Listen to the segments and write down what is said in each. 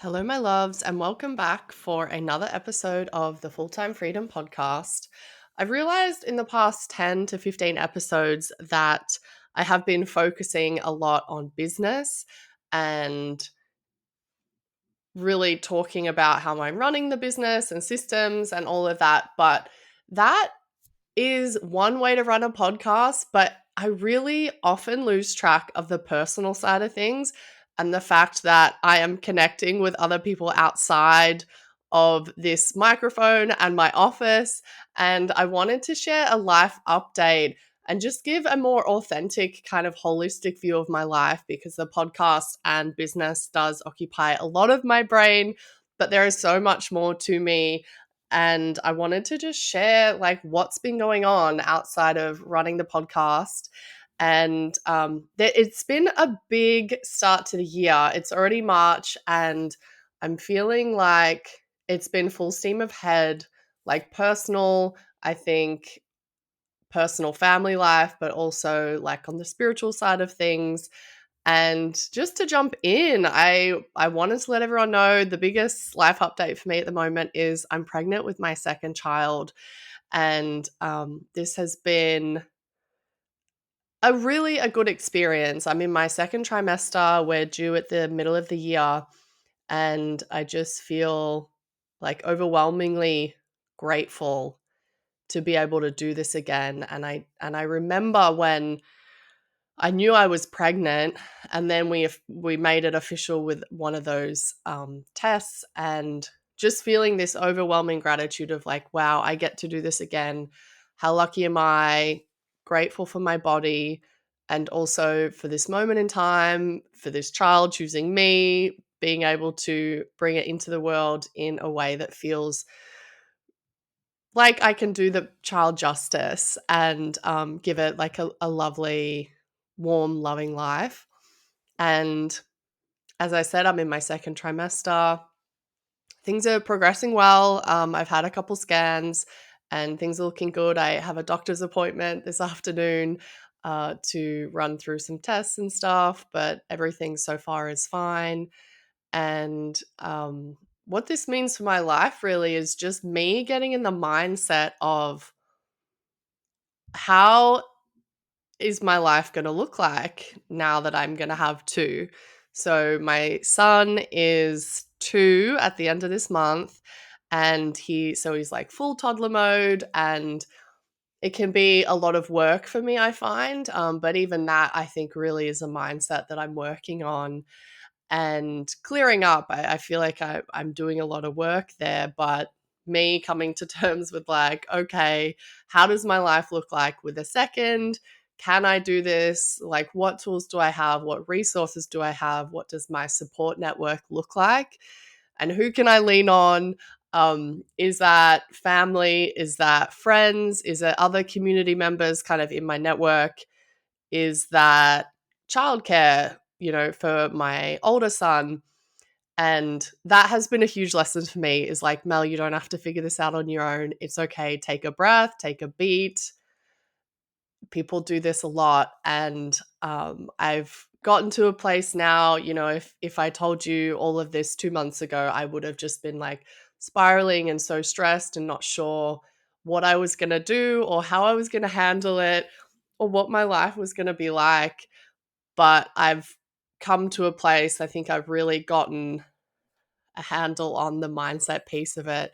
Hello, my loves, and welcome back for another episode of the Full Time Freedom Podcast. I've realized in the past 10 to 15 episodes that I have been focusing a lot on business and really talking about how I'm running the business and systems and all of that. But that is one way to run a podcast, but I really often lose track of the personal side of things and the fact that I am connecting with other people outside of this microphone and my office. And I wanted to share a life update and just give a more authentic kind of holistic view of my life because the podcast and business does occupy a lot of my brain, but there is so much more to me, and I wanted to just share like what's been going on outside of running the podcast. And it's been a big start to the year. It's already March, and I'm feeling like it's been full steam ahead, like personal, I think personal family life, but also like on the spiritual side of things. And just to jump in, I wanted to let everyone know the biggest life update for me at the moment is I'm pregnant with my second child. And this has been a good experience. I'm in my second trimester. We're due at the middle of the year. And I just feel like overwhelmingly grateful to be able to do this again. And I remember when I knew I was pregnant, and then we made it official with one of those tests, and just feeling this overwhelming gratitude of like, wow, I get to do this again. How lucky am I? Grateful for my body, and also for this moment in time, for this child choosing me, being able to bring it into the world in a way that feels like I can do the child justice and give it like a lovely, warm, loving life. And as I said, I'm in my second trimester. Things are progressing well. I've had a couple scans and things are looking good. I have a doctor's appointment this afternoon to run through some tests and stuff, but everything so far is fine. And what this means for my life really is just me getting in the mindset of how is my life going to look like now that I'm going to have two. So my son is 2 at the end of this month, and he's like full toddler mode, and it can be a lot of work for me, I find. But even that, I think, really is a mindset that I'm working on and clearing up. I feel like I'm doing a lot of work there, but me coming to terms with like, okay, how does my life look like with a second? Can I do this? Like, what tools do I have? What resources do I have? What does my support network look like? And who can I lean on? Is that family? Is that friends? Is it other community members kind of in my network? Is that childcare, for my older son? And that has been a huge lesson for me is like, Mel, you don't have to figure this out on your own. It's okay. Take a breath, take a beat. People do this a lot. And I've gotten to a place now, if I told you all of this 2 months ago, I would have just been like spiraling and so stressed and not sure what I was going to do or how I was going to handle it or what my life was going to be like. But I've come to a place, I think I've really gotten a handle on the mindset piece of it,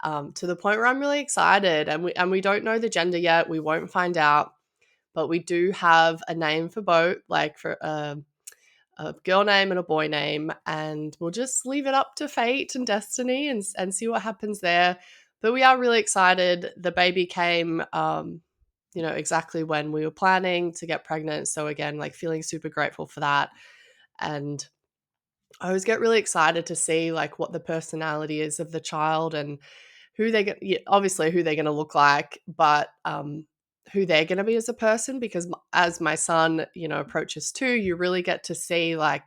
to the point where I'm really excited. And we don't know the gender yet. We won't find out, but we do have a name for both, like for a girl name and a boy name, and we'll just leave it up to fate and destiny and see what happens there. But we are really excited. The baby came, exactly when we were planning to get pregnant. So again, like feeling super grateful for that. And I always get really excited to see like what the personality is of the child and who they get, obviously who they're going to look like, but who they're going to be as a person. Because as my son, approaches 2, you really get to see like,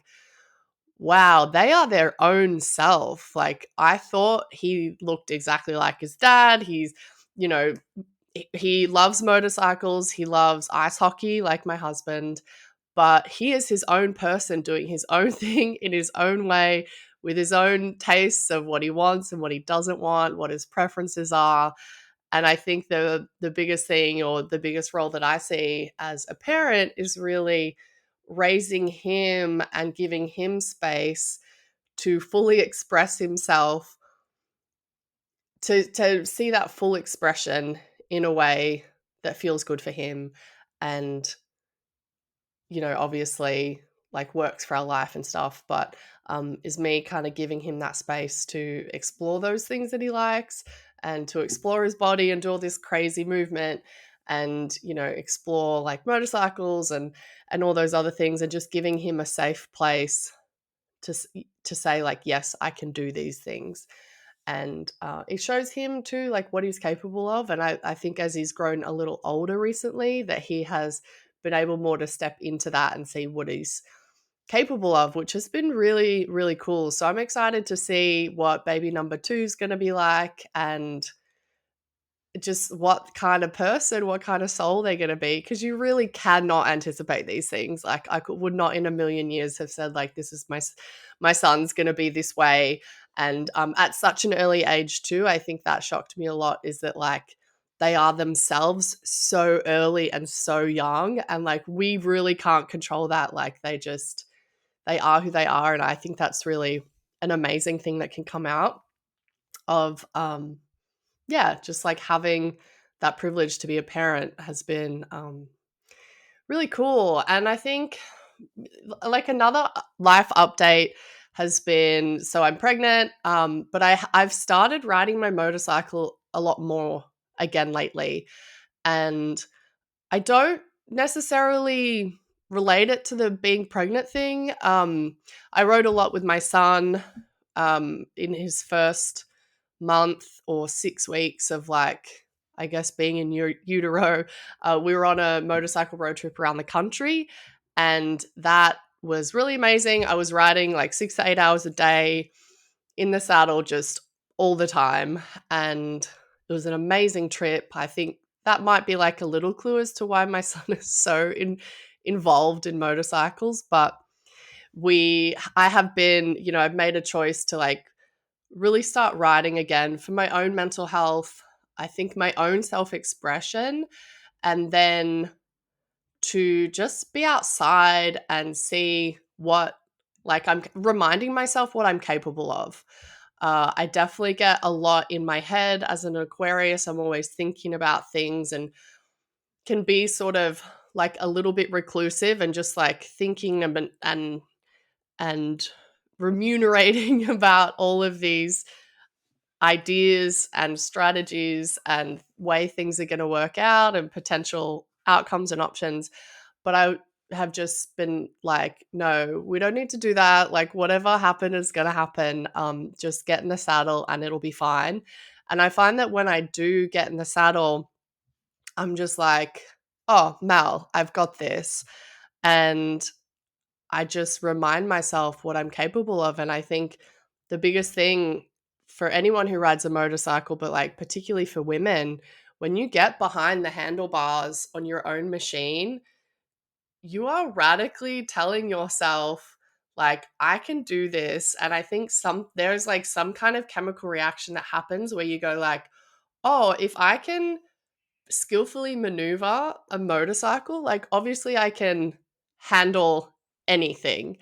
wow, they are their own self. Like I thought he looked exactly like his dad. He's, you know, he loves motorcycles. He loves ice hockey, like my husband, but he is his own person doing his own thing in his own way with his own tastes of what he wants and what he doesn't want, what his preferences are. And I think the biggest thing, or the biggest role that I see as a parent, is really raising him and giving him space to fully express himself, to see that full expression in a way that feels good for him, and obviously, like, works for our life and stuff, but is me kind of giving him that space to explore those things that he likes, and to explore his body and do all this crazy movement, and explore like motorcycles and all those other things, and just giving him a safe place to to say, like, yes, I can do these things. And it shows him too, like, what he's capable of. And I think as he's grown a little older recently, that he has been able more to step into that and see what he's capable of, which has been really, really cool. So I'm excited to see what baby number two is going to be like, and just what kind of person, what kind of soul they're going to be, because you really cannot anticipate these things. Like, would not in a million years have said, like, this is my son's going to be this way. And at such an early age too, I think that shocked me a lot, is that, like, they are themselves so early and so young, and like, we really can't control that. Like, they are who they are, and I think that's really an amazing thing that can come out of yeah, just like having that privilege to be a parent has been really cool. And I think, like, another life update has been, so I'm pregnant, but I've started riding my motorcycle a lot more again lately, and I don't necessarily relate it to the being pregnant thing. I rode a lot with my son in his first month or 6 weeks of, like, I guess, being in utero. We were on a motorcycle road trip around the country, and that was really amazing. I was riding like 6 to 8 hours a day in the saddle just all the time, and it was an amazing trip. I think that might be like a little clue as to why my son is so involved in motorcycles. But I have been, I've made a choice to, like, really start writing again for my own mental health, I think my own self-expression, and then to just be outside and see what, like, I'm reminding myself what I'm capable of. I definitely get a lot in my head as an Aquarius. I'm always thinking about things, and can be sort of like a little bit reclusive, and just like thinking and remunerating about all of these ideas and strategies and way things are going to work out, and potential outcomes and options. But I have just been like, no, we don't need to do that. Like, whatever happened is going to happen. Just get in the saddle and it'll be fine. And I find that when I do get in the saddle, I'm just like, oh, Mel, I've got this. And I just remind myself what I'm capable of. And I think the biggest thing for anyone who rides a motorcycle, but like particularly for women, when you get behind the handlebars on your own machine, you are radically telling yourself, like, I can do this. And I think there's like some kind of chemical reaction that happens where you go, like, oh, if I can skillfully maneuver a motorcycle, like, obviously I can handle anything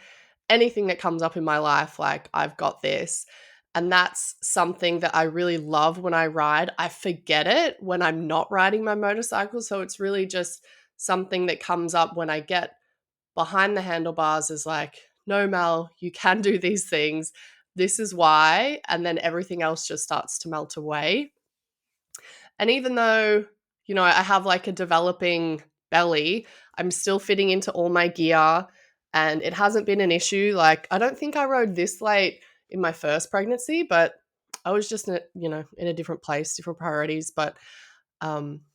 that comes up in my life. Like, I've got this. And that's something that I really love when I ride. I forget it when I'm not riding my motorcycle. So it's really just something that comes up when I get behind the handlebars, is like, no, Mel, you can do these things. This is why. And then everything else just starts to melt away. And even though, I have like a developing belly, I'm still fitting into all my gear, and it hasn't been an issue. Like, I don't think I rode this late in my first pregnancy, but I was just in a different place, different priorities, but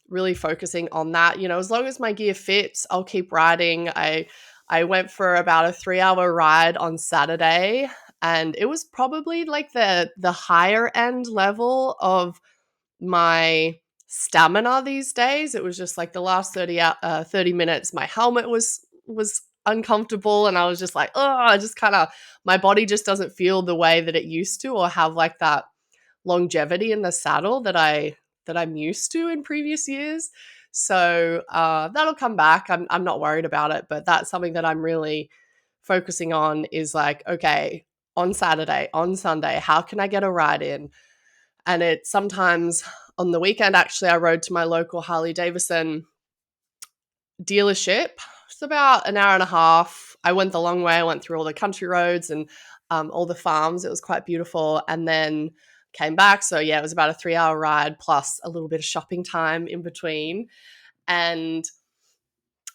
really focusing on that. As long as my gear fits, I'll keep riding. I went for about a 3-hour ride on Saturday, and it was probably like the higher end level of my stamina these days. It was just like the last 30 minutes, my helmet was uncomfortable, and I was just like, oh, I just kind of, my body just doesn't feel the way that it used to, or have like that longevity in the saddle that I'm used to in previous years. So that'll come back. I'm not worried about it, but that's something that I'm really focusing on, is like, okay, on Saturday, on Sunday, how can I get a ride in? And it sometimes on the weekend, actually, I rode to my local Harley Davidson dealership. It's about an hour and a half. I went the long way. I went through all the country roads and all the farms. It was quite beautiful. And then came back. So, yeah, it was about a 3 hour ride plus a little bit of shopping time in between. And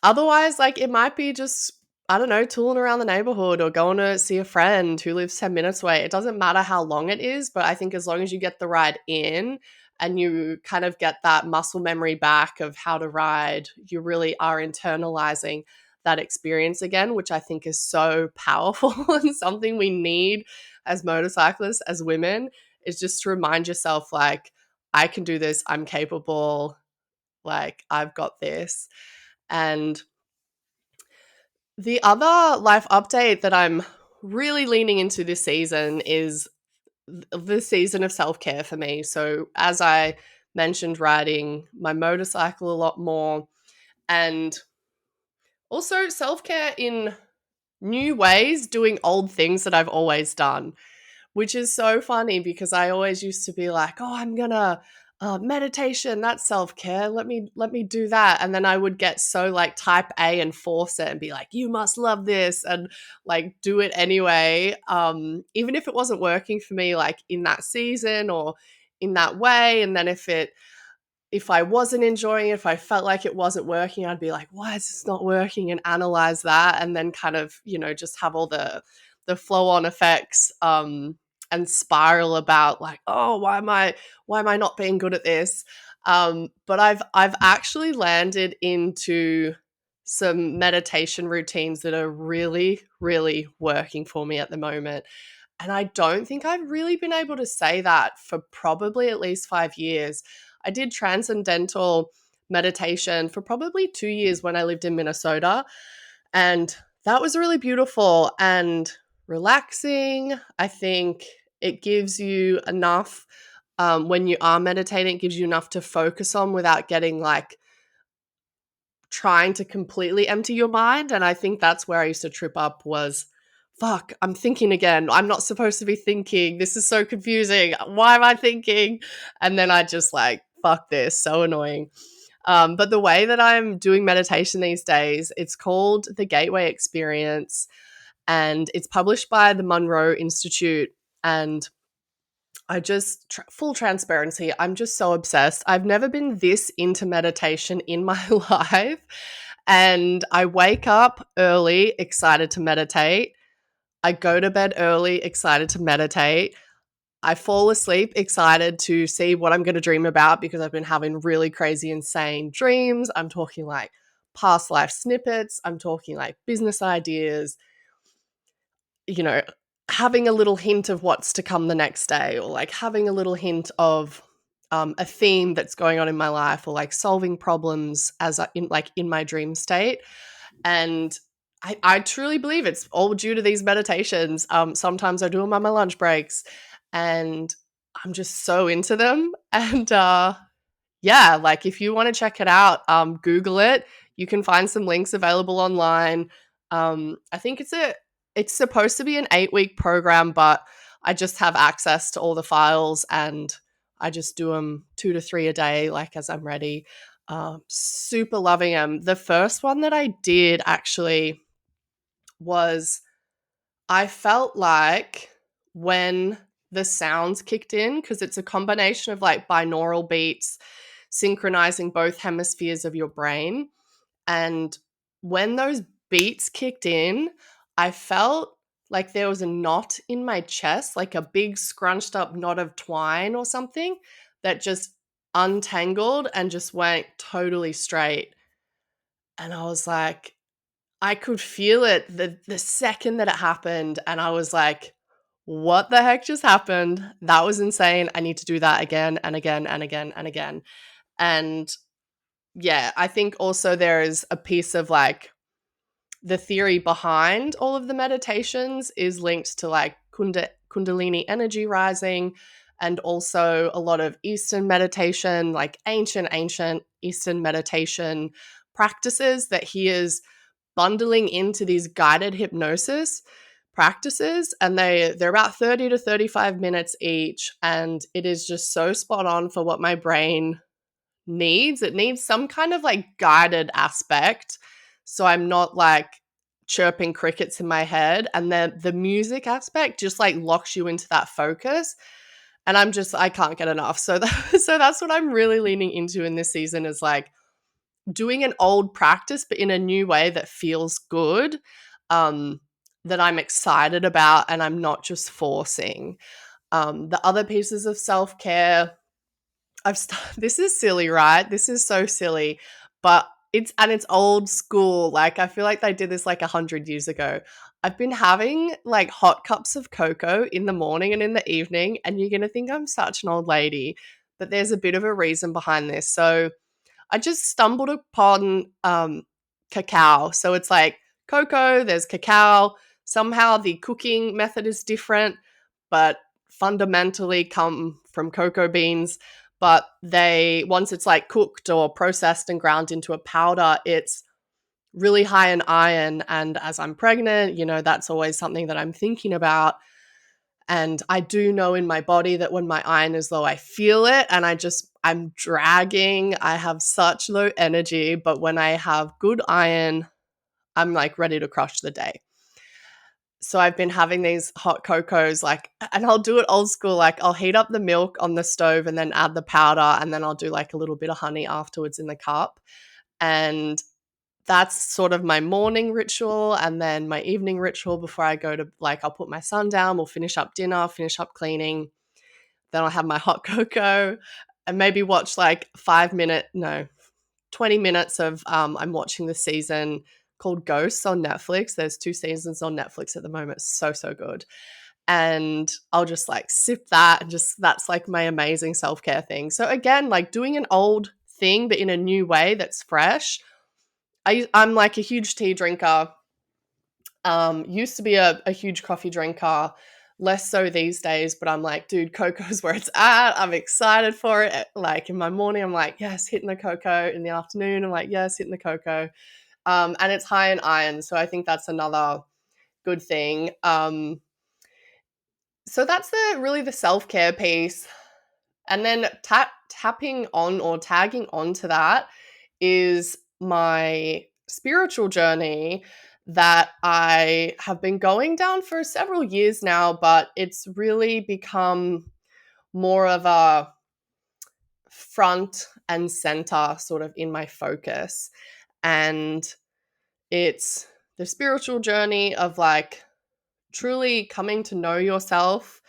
otherwise, like, it might be just, I don't know, tooling around the neighborhood or going to see a friend who lives 10 minutes away. It doesn't matter how long it is, but I think as long as you get the ride in and you kind of get that muscle memory back of how to ride, you really are internalizing that experience again, which I think is so powerful and something we need as motorcyclists, as women, is just to remind yourself, like, I can do this, I'm capable, like, I've got this. And the other life update that I'm really leaning into this season is the season of self-care for me. So as I mentioned, riding my motorcycle a lot more, and also self-care in new ways, doing old things that I've always done, which is so funny because I always used to be like, oh, I'm gonna meditation, that's self-care, let me do that. And then I would get so like type A and force it and be like, you must love this, and like do it anyway, even if it wasn't working for me, like in that season or in that way. And then if I wasn't enjoying it, if I felt like it wasn't working, I'd be like, why is this not working? And analyze that, and then kind of, just have all the flow on effects, and spiral about like, oh, why am I not being good at this? But I've actually landed into some meditation routines that are really, really working for me at the moment. And I don't think I've really been able to say that for probably at least 5 years. I did transcendental meditation for probably 2 years when I lived in Minnesota. And that was really beautiful and relaxing. I think it gives you enough, when you are meditating, it gives you enough to focus on without getting like trying to completely empty your mind. And I think that's where I used to trip up, was, fuck, I'm thinking again. I'm not supposed to be thinking. This is so confusing. Why am I thinking? And then I just like, fuck this, so annoying. But the way that I'm doing meditation these days, it's called the Gateway Experience, and it's published by the Monroe Institute. And I just, full transparency, I'm just so obsessed. I've never been this into meditation in my life. And I wake up early, excited to meditate. I go to bed early, excited to meditate. I fall asleep, excited to see what I'm going to dream about, because I've been having really crazy, insane dreams. I'm talking like past life snippets. I'm talking like business ideas, you know, having a little hint of what's to come the next day, or like having a little hint of a theme that's going on in my life, or like solving problems in my dream state. And I truly believe it's all due to these meditations. Sometimes I do them on my lunch breaks, and I'm just so into them. And yeah, like if you want to check it out, Google it. You can find some links available online. I think it's supposed to be an 8-week program, but I just have access to all the files, and I just do them 2 to 3 a day, like as I'm ready. Super loving them. The first one that I did actually was, I felt like when the sounds kicked in, because it's a combination of like binaural beats synchronizing both hemispheres of your brain. And when those beats kicked in, I felt like there was a knot in my chest, like a big scrunched up knot of twine or something, that just untangled and just went totally straight. And I was like, I could feel it the second that it happened, and I was like, what the heck just happened? That was insane. I need to do that again and again and again and again. And yeah, I think also there is a piece of like the theory behind all of the meditations is linked to like Kundalini energy rising, and also a lot of Eastern meditation, like ancient Eastern meditation practices that he is bundling into these guided hypnosis practices, and they're about 30 to 35 minutes each, and it is just so spot on for what my brain needs. It needs some kind of like guided aspect, so I'm not like chirping crickets in my head, and then the music aspect just like locks you into that focus, and I can't get enough. So so that's what I'm really leaning into in this season, is like doing an old practice but in a new way that feels good, um that I'm excited about, and I'm not just forcing. The other pieces of self-care this is silly, right? This is so silly, but it's old school. Like, I feel like they did this like 100 years ago. I've been having like hot cups of cocoa in the morning and in the evening, and you're gonna think I'm such an old lady, but there's a bit of a reason behind this. So I just stumbled upon cacao. So it's like cocoa, there's cacao. Somehow the cooking method is different, but fundamentally come from cocoa beans. But once it's like cooked or processed and ground into a powder, it's really high in iron. And as I'm pregnant, that's always something that I'm thinking about. And I do know in my body that when my iron is low, I feel it, and I'm dragging. I have such low energy, but when I have good iron, I'm like ready to crush the day. So I've been having these hot cocos, like, and I'll do it old school. Like, I'll heat up the milk on the stove and then add the powder, and then I'll do like a little bit of honey afterwards in the cup. And that's sort of my morning ritual. And then my evening ritual before I go to, like, I'll put my son down, we'll finish up dinner, finish up cleaning. Then I'll have my hot cocoa and maybe watch like 20 minutes of, I'm watching the season called Ghosts on Netflix. There's 2 seasons on Netflix at the moment. So, so good. And I'll just like sip that, and that's like my amazing self-care thing. So again, like doing an old thing, but in a new way that's fresh. I'm like a huge tea drinker. Used to be a huge coffee drinker, less so these days, but I'm like, dude, cocoa's where it's at. I'm excited for it. Like in my morning, I'm like, yes, hitting the cocoa. In the afternoon, I'm like, yes, hitting the cocoa. And it's high in iron. So I think that's another good thing. So that's really the self-care piece. And then tapping on or tagging onto that is my spiritual journey that I have been going down for several years now, but it's really become more of a front and center sort of in my focus. And it's the spiritual journey of like truly coming to know yourself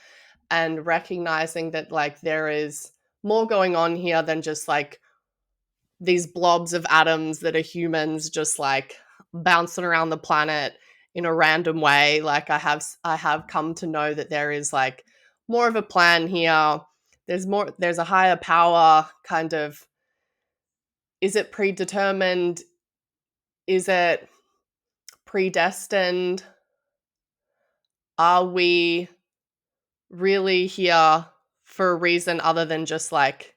and recognizing that like there is more going on here than just like these blobs of atoms that are humans just like bouncing around the planet in a random way. Like I have come to know that there is like more of a plan here. There's a higher power kind of. Is it predetermined? Is it predestined? Are we really here for a reason other than just like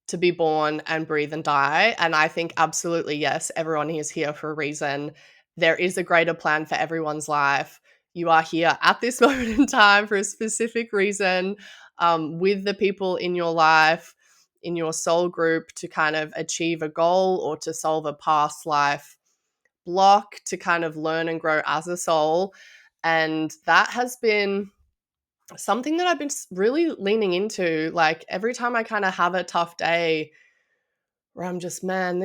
to be born and breathe and die? And I think absolutely yes, everyone is here for a reason. There is a greater plan for everyone's life. You are here at this moment in time for a specific reason, with the people in your life, in your soul group, to kind of achieve a goal or to solve a past life block, to kind of learn and grow as a soul. And that has been something that I've been really leaning into. Like every time I kind of have a tough day where I'm just, man,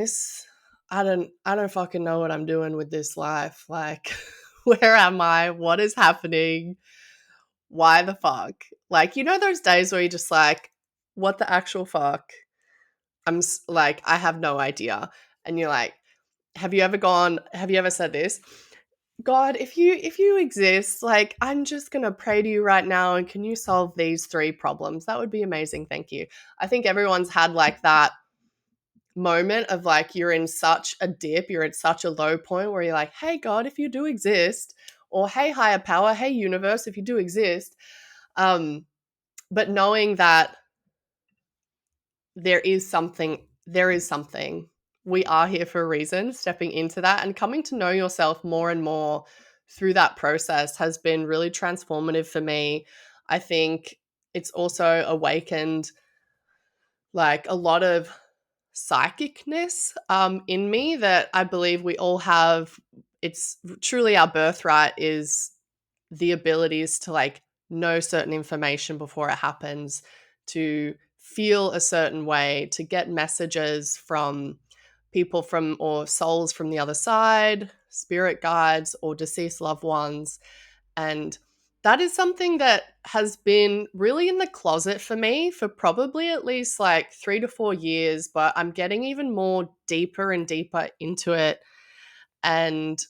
I don't fucking know what I'm doing with this life. Like, where am I? What is happening? Why the fuck? Like, those days where you're just like, what the actual fuck? Like, I have no idea. And you're like, have you ever said this? God, if you exist, like, I'm just going to pray to you right now, and can you solve these 3 problems? That would be amazing. Thank you. I think everyone's had like that moment of like you're in such a dip, you're at such a low point where you're like, hey, God, if you do exist, or hey, higher power, hey, universe, if you do exist. But knowing that there is something, we are here for a reason, stepping into that and coming to know yourself more and more through that process has been really transformative for me. I think it's also awakened like a lot of psychicness in me that I believe we all have. It's truly our birthright is the abilities to like know certain information before it happens, to feel a certain way, to get messages from people from or souls from the other side, spirit guides or deceased loved ones. And that is something that has been really in the closet for me for probably at least like 3 to 4 years, but I'm getting even more deeper and deeper into it. And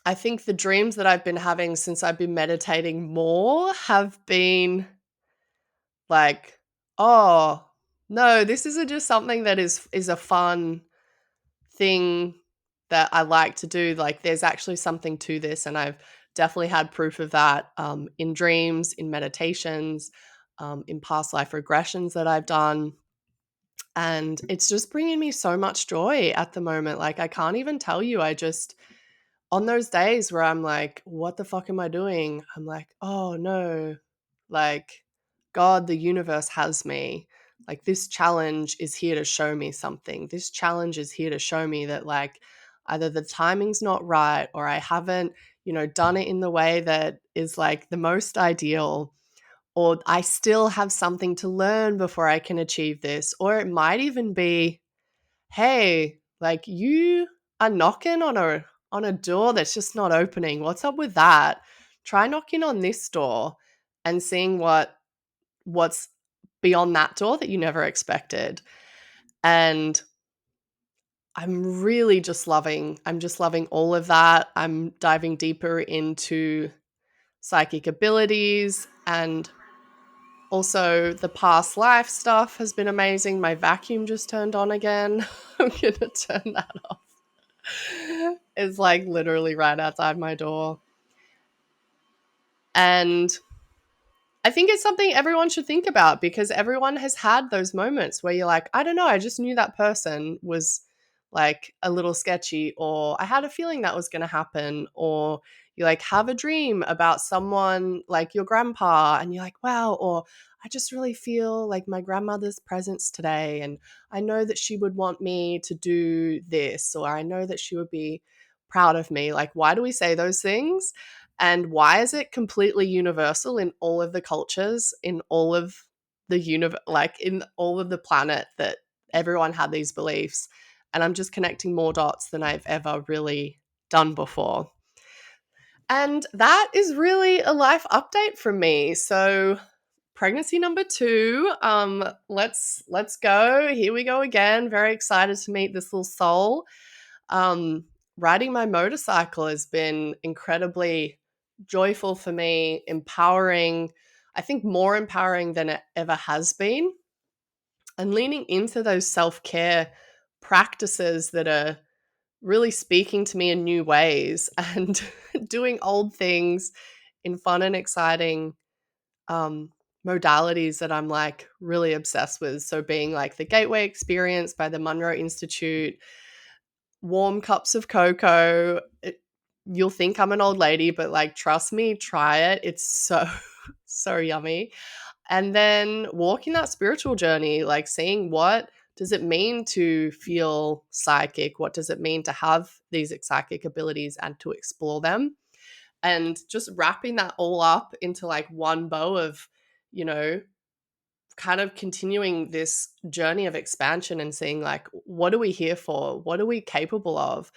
I think the dreams that I've been having since I've been meditating more have been like, oh, no, this isn't just something that is a fun thing that I like to do. Like there's actually something to this, and I've definitely had proof of that in dreams, in meditations, in past life regressions that I've done. And it's just bringing me so much joy at the moment. Like I can't even tell you. I just on those days where I'm like, what the fuck am I doing? I'm like, oh no, like God, the universe has me. Like this challenge is here to show me something. This challenge is here to show me that like either the timing's not right or I haven't, done it in the way that is like the most ideal, or I still have something to learn before I can achieve this. Or it might even be, hey, like you are knocking on a door that's just not opening. What's up with that? Try knocking on this door and seeing what's beyond that door that you never expected. And I'm just loving all of that. I'm diving deeper into psychic abilities, and also the past life stuff has been amazing. My vacuum just turned on again. I'm going to turn that off. It's like literally right outside my door. And I think it's something everyone should think about, because everyone has had those moments where you're like, I don't know, I just knew that person was like a little sketchy, or I had a feeling that was going to happen, or you like have a dream about someone like your grandpa and you're like, wow, or I just really feel like my grandmother's presence today and I know that she would want me to do this, or I know that she would be proud of me. Like, why do we say those things? And why is it completely universal in all of the cultures, in all of the universe, like in all of the planet, that everyone had these beliefs? And I'm just connecting more dots than I've ever really done before. And that is really a life update from me. So pregnancy number 2, let's go. Here we go again. Very excited to meet this little soul. Riding my motorcycle has been incredibly joyful for me, empowering, I think more empowering than it ever has been, and leaning into those self-care practices that are really speaking to me in new ways, and doing old things in fun and exciting modalities that I'm like really obsessed with. So being like the Gateway Experience by the Monroe Institute, warm cups of cocoa. You'll think I'm an old lady, but like, trust me, try it. It's so, so yummy. And then walking that spiritual journey, like seeing what does it mean to feel psychic? What does it mean to have these psychic abilities and to explore them? And just wrapping that all up into like one bow of, you know, kind of continuing this journey of expansion and seeing like, what are we here for? What are we capable of?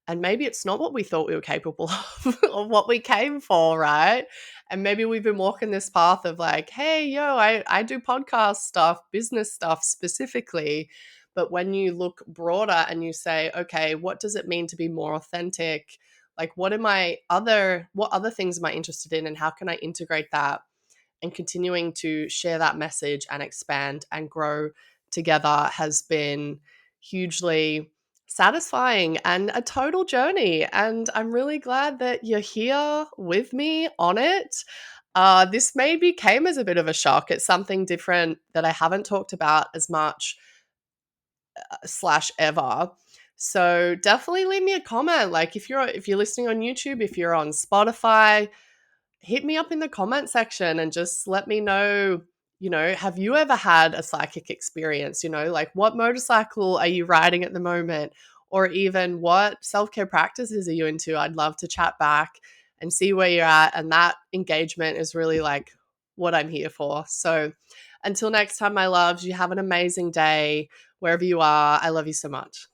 And maybe it's not what we thought we were capable of or what we came for, right? And maybe we've been walking this path of like, hey, I do podcast stuff, business stuff specifically. But when you look broader and you say, okay, what does it mean to be more authentic? Like, what other things am I interested in, and how can I integrate that? And continuing to share that message and expand and grow together has been hugely satisfying and a total journey. And I'm really glad that you're here with me on it. This maybe came as a bit of a shock. It's something different that I haven't talked about as much slash ever. So definitely leave me a comment. Like if you're listening on YouTube, if you're on Spotify, hit me up in the comment section and just let me know, have you ever had a psychic experience? Like what motorcycle are you riding at the moment? Or even what self-care practices are you into? I'd love to chat back and see where you're at. And that engagement is really like what I'm here for. So until next time, my loves, you have an amazing day wherever you are. I love you so much.